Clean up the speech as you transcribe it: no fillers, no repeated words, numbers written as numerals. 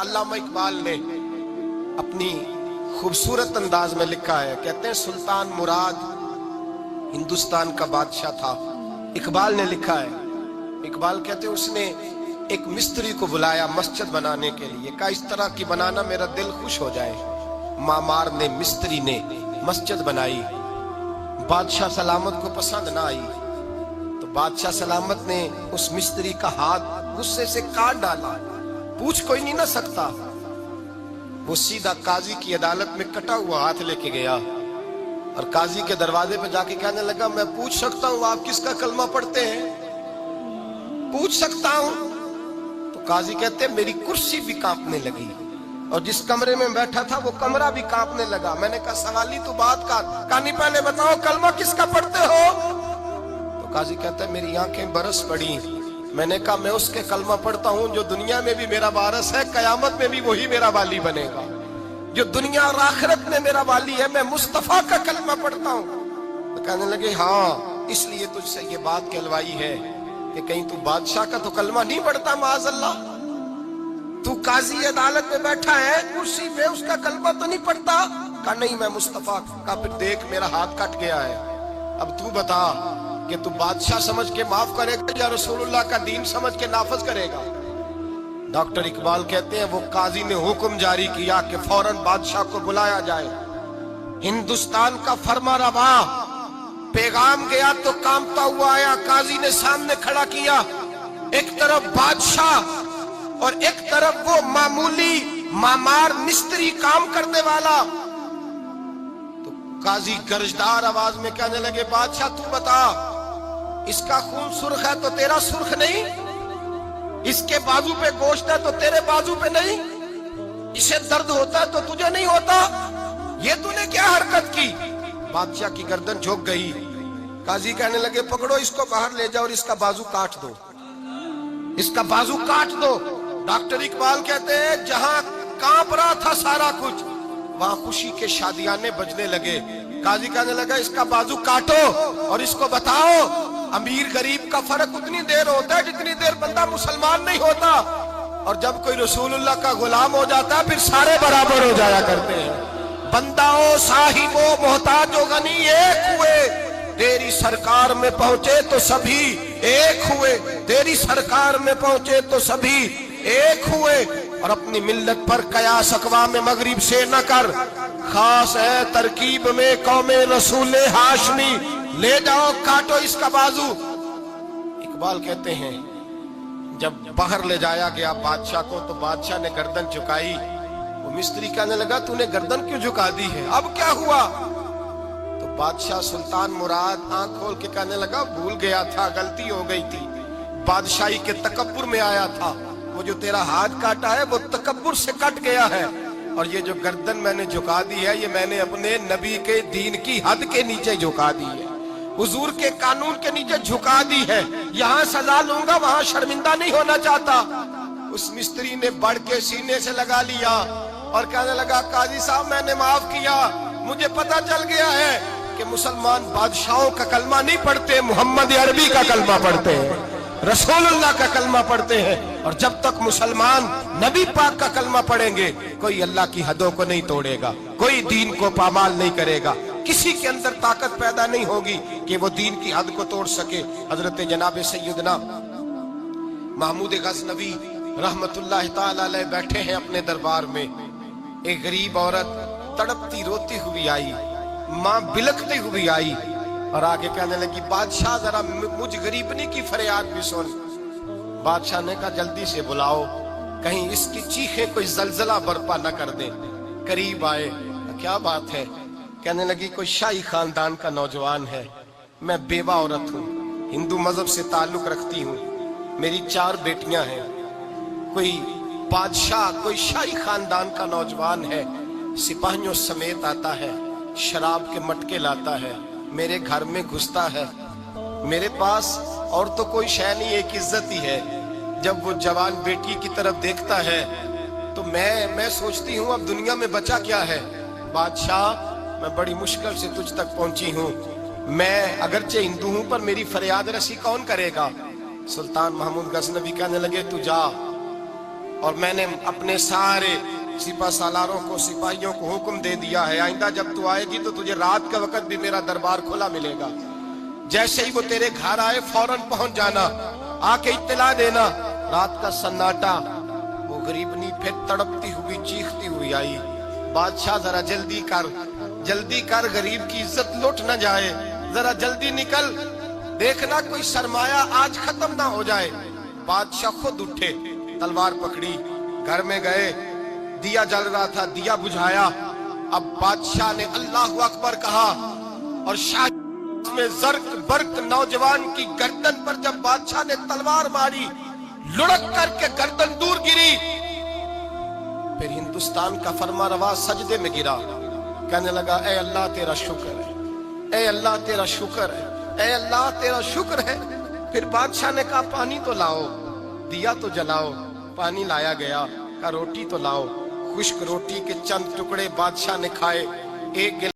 علامہ اقبال نے اپنی خوبصورت انداز میں لکھا ہے، کہتے ہیں سلطان مراد ہندوستان کا بادشاہ تھا۔ اقبال نے لکھا ہے، اقبال کہتے ہیں اس نے ایک مستری کو بلایا مسجد بنانے کے لیے، کہا اس طرح کی بنانا میرا دل خوش ہو جائے۔ معمار نے، مستری نے مسجد بنائی، بادشاہ سلامت کو پسند نہ آئی تو بادشاہ سلامت نے اس مستری کا ہاتھ غصے سے کاٹ ڈالا، پوچھ کوئی نہیں نہ سکتا۔ وہ سیدھا قاضی کی عدالت میں کٹا ہوا ہاتھ لے کے گیا اور قاضی کے دروازے پہ جا کے کہنے لگا میں پوچھ سکتا ہوں آپ کس کا کلمہ پڑھتے ہیں؟ پوچھ سکتا ہوں؟ تو قاضی کہتے ہیں میری کرسی بھی کانپنے لگی اور جس کمرے میں بیٹھا تھا وہ کمرہ بھی کانپنے لگا۔ میں نے کہا سوالی تو بات کا کہانی، پہلے بتاؤ کلمہ کس کا پڑھتے ہو؟ تو قاضی کہتا ہے میری آنکھیں برس پڑی۔ میں نے کہا میں اس کے کلمہ پڑھتا ہوں جو دنیا میں بھی میرا وارث ہے، قیامت میں بھی وہی میرا والی بنے گا۔ جو دنیا اور آخرت میں میرا والی ہے، میں مصطفیٰ کا کلمہ پڑھتا ہوں۔ تو کہنے لگے ہاں اس لیے تجھ سے یہ بات کہلوائی ہے کہ کہیں تو بادشاہ کا تو کلمہ نہیں پڑھتا، معاذ اللہ، تو قاضی عدالت میں بیٹھا ہے کرسی پہ، اس کا کلمہ تو نہیں پڑھتا؟ کہا نہیں میں مصطفیٰ کا۔ پھر دیکھ میرا ہاتھ کٹ گیا ہے، اب تو بتا کہ تو بادشاہ سمجھ کے معاف کرے گا یا رسول اللہ کا دین سمجھ کے نافذ کرے گا؟ ڈاکٹر اقبال کہتے ہیں وہ قاضی نے حکم جاری کیا کہ فوراً بادشاہ کو بلایا جائے۔ ہندوستان کا فرما روا پیغام گیا تو کانپتا ہوا آیا، قاضی نے سامنے کھڑا کیا، ایک طرف بادشاہ اور ایک طرف وہ معمولی معمار مستری کام کرنے والا۔ تو قاضی گرجدار آواز میں کہنے لگے بادشاہ تو بتا، اس کا خون سرخ ہے تو تیرا سرخ نہیں؟ اس کے بازو پہ گوشت ہے تو تیرے بازو پہ نہیں؟ اسے درد ہوتا ہے تو تجھے نہیں ہوتا؟ یہ تو نے کیا حرکت کی؟ بادشاہ کی گردن جھک گئی۔ قاضی کہنے لگے پکڑو اس کو باہر لے جاؤ اور اس کا بازو کاٹ دو، اس کا بازو کاٹ دو۔ ڈاکٹر اقبال کہتے ہیں جہاں کانپ رہا تھا سارا کچھ، وہاں خوشی کے شادیانے بجنے لگے۔ قاضی کہنے لگا اس کا بازو کاٹو اور اس کو بتاؤ امیر غریب کا فرق اتنی دیر ہوتا ہے جتنی دیر بندہ مسلمان نہیں ہوتا، اور جب کوئی رسول اللہ کا غلام ہو جاتا ہے پھر سارے برابر ہو جایا کرتے ہیں۔ بنداؤ صاحب و محتاج و غنی ایک ہوئے، تیری سرکار میں پہنچے تو سبھی ایک ہوئے، تیری سرکار میں پہنچے تو سبھی ایک ہوئے۔ اور اپنی ملت پر قیاس اقوام مغرب سے نہ کر، خاص ہے ترکیب میں قوم رسول ہاشمی، لے جاؤ کاٹو اس کا بازو۔ اقبال کہتے ہیں جب باہر لے جایا گیا بادشاہ کو تو بادشاہ نے گردن جھکائی۔ وہ مستری کہنے لگا تو نے گردن کیوں جھکا دی ہے، اب کیا ہوا؟ تو بادشاہ سلطان مراد آنکھ کھول کے کہنے لگا بھول گیا تھا، غلطی ہو گئی تھی، بادشاہی کے تکبر میں آیا تھا، وہ جو تیرا ہاتھ کاٹا ہے وہ تکبر سے کٹ گیا ہے، اور یہ جو گردن میں نے جھکا دی ہے یہ میں نے اپنے نبی کے دین کی حد کے نیچے جھکا دی ہے، حضور کے قانون کے نیچے جھکا دی ہے۔ یہاں سزا لوں گا وہاں شرمندہ نہیں ہونا چاہتا۔ اس مستری نے بڑھ کے سینے سے لگا لیا اور کہنے لگا قاضی صاحب میں نے معاف کیا، مجھے پتا چل گیا ہے کہ مسلمان بادشاہوں کا کلمہ نہیں پڑھتے، محمد عربی کا کلمہ پڑھتے ہیں، رسول اللہ کا کلمہ پڑھتے ہیں، اور جب تک مسلمان نبی پاک کا کلمہ پڑھیں گے کوئی اللہ کی حدوں کو نہیں توڑے گا، کوئی دین کو پامال نہیں کرے گا، کسی کے اندر طاقت پیدا نہیں ہوگی کہ وہ دین کی حد کو توڑ سکے۔ حضرت جناب سیدنا محمود غزنوی رحمت اللہ تعالی علیہ بیٹھے ہیں اپنے دربار میں، ایک غریب عورت تڑپتی روتی ہوئی آئی، ماں بلکتی ہوئی آئی اور آگے کہنے لگی بادشاہ ذرا مجھ غریبنی کی فریاد بھی سن۔ بادشاہ نے کہا جلدی سے بلاؤ، کہیں اس کی چیخیں کوئی زلزلہ برپا نہ کر دیں۔ قریب آئے، کیا بات ہے؟ کہنے لگی کوئی شاہی خاندان کا نوجوان ہے، میں بیوہ عورت ہوں، ہندو مذہب سے تعلق رکھتی ہوں، میری 4 بیٹیاں ہیں، کوئی بادشاہ کوئی شاہی خاندان کا نوجوان ہے، سپاہیوں سمیت آتا ہے، شراب کے مٹکے لاتا ہے، میرے گھر میں گھستا ہے، میرے پاس اور تو کوئی شے نہیں، ایک عزت ہی ہے۔ جب وہ جوان بیٹی کی طرف دیکھتا ہے تو میں سوچتی ہوں اب دنیا میں بچا کیا ہے؟ بادشاہ میں بڑی مشکل سے تجھ تک پہنچی ہوں، میں اگرچہ ہندو ہوں پر میری فریاد رسی کون کرے گا؟ سلطان محمود غزنوی کہنے لگے تو جا اور میں نے اپنے سارے سپہ سالاروں کو سپاہیوں کو حکم دے دیا ہے آئندہ جب تو آئے گی تو تجھے رات کا وقت بھی میرا دربار کھلا ملے گا، جیسے ہی وہ تیرے گھر آئے فوراً پہنچ جانا، آ کے اطلاع دینا۔ رات کا سناٹا، وہ غریبنی پھر تڑپتی ہوئی چیختی ہوئی آئی، بادشاہ ذرا جلدی کر غریب کی عزت لوٹ نہ جائے، ذرا جلدی نکل، دیکھنا کوئی سرمایہ آج ختم نہ ہو جائے۔ بادشاہ خود اٹھے، تلوار پکڑی، گھر میں گئے، دیا جل رہا تھا، دیا بجھایا۔ اب بادشاہ نے اللہ اکبر کہا اور شاہ میں زرق برق نوجوان کی گردن پر جب بادشاہ نے تلوار ماری، لڑک کر کے گردن دور گری۔ پھر ہندوستان کا فرما روا سجدے میں گرا، کہنے لگا اے اللہ تیرا شکر ہے، اے اللہ تیرا شکر ہے، اے اللہ تیرا شکر ہے۔ پھر بادشاہ نے کہا پانی تو لاؤ، دیا تو جلاؤ، پانی لایا گیا، کہا روٹی تو لاؤ، خشک روٹی کے چند ٹکڑے بادشاہ نے کھائے، ایک